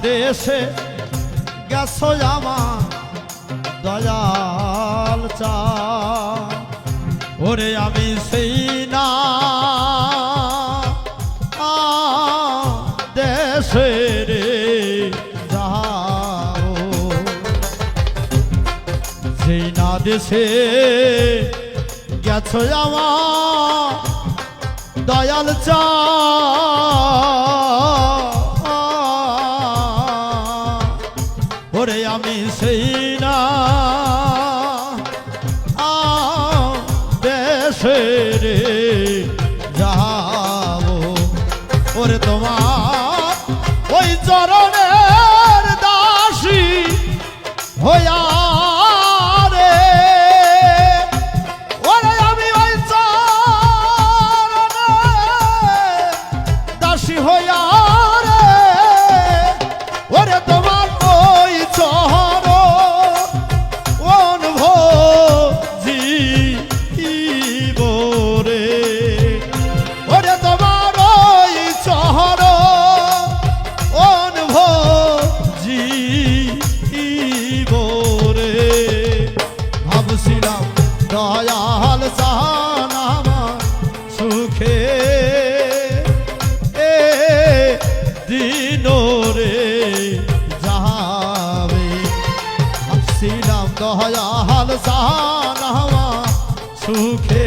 দেশে গেছো আমার দয়াল চা ওরে আমি সেই না দেশে রে যাও সেই না দেশে গেছো আমার দয়াল চা ওরে আমি সেই না দেশে রে যাবো ওরে তোমার ওই চরণের দাসী হইয়া রে ওরে আমি ওই চরণের দাসী হইয়া রে ওরে তোমার ওই চরণ ভোজি রে ওরে তোমার ওই চরণ ভোজি রে ভাবছিলাম দয়াল জান আমার সুখে দিন রে যাবে ভাবছিলাম দয়াল জান আমার সুখে